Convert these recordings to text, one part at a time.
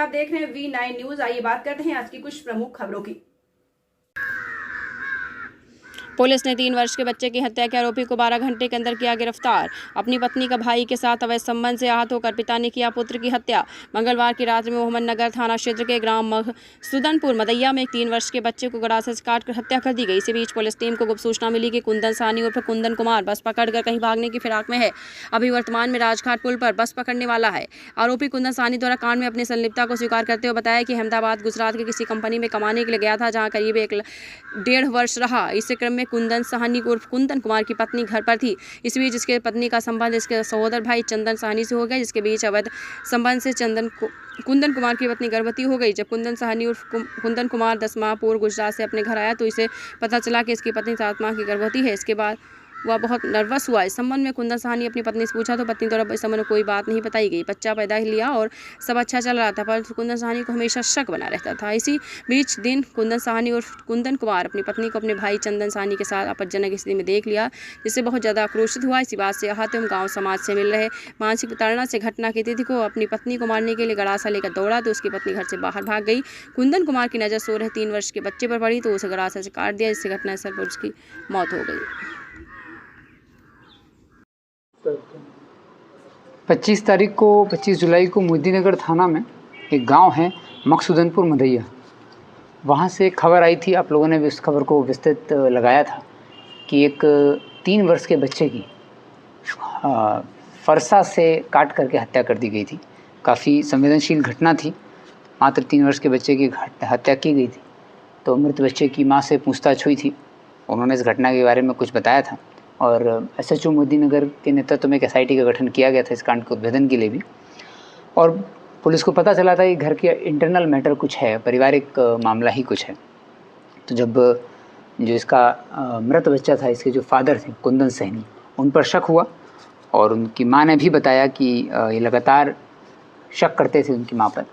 आप देख रहे हैं V9 न्यूज। आइए बात करते हैं आज की कुछ प्रमुख खबरों की। पुलिस ने 3 वर्ष के बच्चे की हत्या के आरोपी को 12 घंटे के अंदर किया गिरफ्तार। अपनी पत्नी का भाई के साथ अवैध संबंध से आहत होकर पिता ने किया पुत्र की हत्या। मंगलवार की रात में मोहम्मदनगर थाना क्षेत्र के ग्राम सुदनपुर मदैया में एक 3 वर्ष के बच्चे को गड़ासे से काटकर हत्या कर दी गई। इसी बीच पुलिस टीम को गुप्त सूचना मिली कि कुंदन साहनी उर्फ कुंदन कुमार बस पकड़कर कहीं भागने की फिराक में है। अभी वर्तमान में राजघाट पुल पर बस पकड़ने वाला है। आरोपी कुंदन साहनी द्वारा कांड में अपनी संलिप्तता को स्वीकार करते हुए बताया कि अहमदाबाद गुजरात के किसी कंपनी में कमाने के लिए गया था, जहां करीब 1.5 वर्ष रहा। इस क्रम में कुंदन साहनी उर्फ कुंदन कुमार की पत्नी घर पर थी। इस बीच इसके पत्नी का संबंध इसके सहोदर भाई चंदन साहनी से हो गया, जिसके बीच अवैध संबंध से कुंदन कुमार की पत्नी गर्भवती हो गई। जब कुंदन साहनी उर्फ कुंदन कुमार 10 माह पूर्व गुजरात से अपने घर आया तो इसे पता चला कि इसकी पत्नी 7 माह की गर्भवती है। इसके बाद वह बहुत नर्वस हुआ। इस संबंध में कुंदन साहनी अपनी पत्नी से पूछा तो पत्नी द्वारा इस संबंध में कोई बात नहीं बताई गई। बच्चा पैदा ही लिया और सब अच्छा चल रहा था, परंतु कुंदन साहनी को हमेशा शक बना रहता था। इसी बीच दिन कुंदन साहनी और कुंदन कुमार अपनी पत्नी को अपने भाई चंदन साहनी के साथ आपत्तिजनक स्थिति में देख लिया, जिससे बहुत ज़्यादा आक्रोशित हुआ। इसी बात से आहत एवं गाँव समाज से मिल रहे मानसिक प्रताड़ना से घटना की तिथि को अपनी पत्नी को मारने के लिए गड़ासा लेकर दौड़ा तो उसकी पत्नी घर से बाहर भाग गई। कुंदन कुमार की नज़र सो रहे 3 वर्ष के बच्चे पर पड़ी तो उसे गड़ासा से काट दिया, जिससे घटनास्थल पर उसकी मौत हो गई। 25 जुलाई को मोदीनगर थाना में एक गांव है मकसूदनपुर मदैया, वहां से खबर आई थी। आप लोगों ने भी उस खबर को विस्तृत लगाया था कि एक 3 वर्ष के बच्चे की फरसा से काट करके हत्या कर दी गई थी। काफ़ी संवेदनशील घटना थी। मात्र 3 वर्ष के बच्चे की हत्या की गई थी। तो मृत बच्चे की माँ से पूछताछ हुई थी। उन्होंने इस घटना के बारे में कुछ बताया था और SHO मोदीनगर के नेतृत्व में एक SIT का गठन किया गया था इस कांड के उद्भेदन के लिए भी। और पुलिस को पता चला था कि घर के इंटरनल मैटर कुछ है, पारिवारिक मामला ही कुछ है। तो जब जो इसका मृत बच्चा था, इसके जो फादर थे कुंदन साहनी, उन पर शक हुआ और उनकी माँ ने भी बताया कि ये लगातार शक करते थे उनकी माँ पर।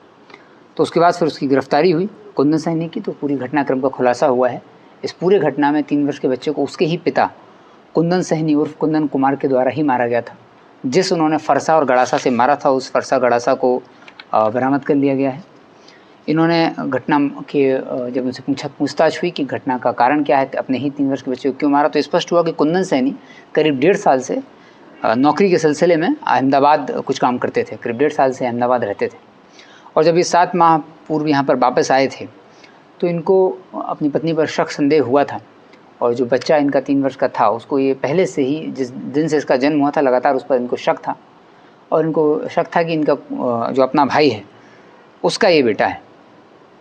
तो उसके बाद फिर उसकी गिरफ्तारी हुई कुंदन साहनी की। तो पूरी घटनाक्रम का खुलासा हुआ है। इस पूरे घटना में 3 वर्ष के बच्चे को उसके ही पिता कुंदन साहनी उर्फ कुंदन कुमार के द्वारा ही मारा गया था। जिस उन्होंने फरसा और गड़ासा से मारा था, उस फरसा गड़ासा को बरामद कर लिया गया है। इन्होंने घटना के जब उनसे पूछताछ हुई कि घटना का कारण क्या है, अपने ही 3 वर्ष के बच्चे को क्यों मारा, तो स्पष्ट हुआ कि कुंदन साहनी करीब 1.5 साल से नौकरी के सिलसिले में अहमदाबाद कुछ काम करते थे। करीब 1.5 साल से अहमदाबाद रहते थे और जब ये 7 माह पूर्व यहाँ पर वापस आए थे तो इनको अपनी पत्नी पर शक संदेह हुआ था। और जो बच्चा इनका 3 वर्ष का था, उसको ये पहले से ही जिस दिन से इसका जन्म हुआ था लगातार उस पर इनको शक था। और इनको शक था कि इनका जो अपना भाई है उसका ये बेटा है।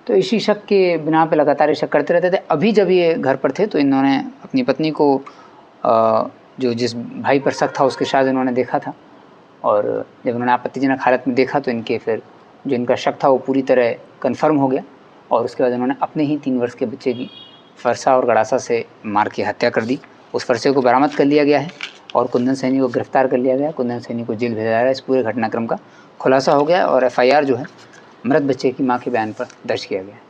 तो इसी शक के बिना पे लगातार ये शक करते रहते थे। अभी जब ये घर पर थे तो इन्होंने अपनी पत्नी को जो जिस भाई पर शक था उसके साथ इन्होंने देखा था। और जब उन्होंने आपत्तिजनक हालत में देखा तो इनके फिर जो इनका शक था वो पूरी तरह कन्फर्म हो गया। और उसके बाद उन्होंने अपने ही 3 वर्ष के बच्चे की फरसा और गड़ासा से मार के हत्या कर दी। उस फरसे को बरामद कर लिया गया है और कुंदन साहनी को गिरफ्तार कर लिया गया। कुंदन साहनी को जेल भेजा जा रहा है। इस पूरे घटनाक्रम का खुलासा हो गया और FIR जो है मृत बच्चे की मां के बयान पर दर्ज किया गया है।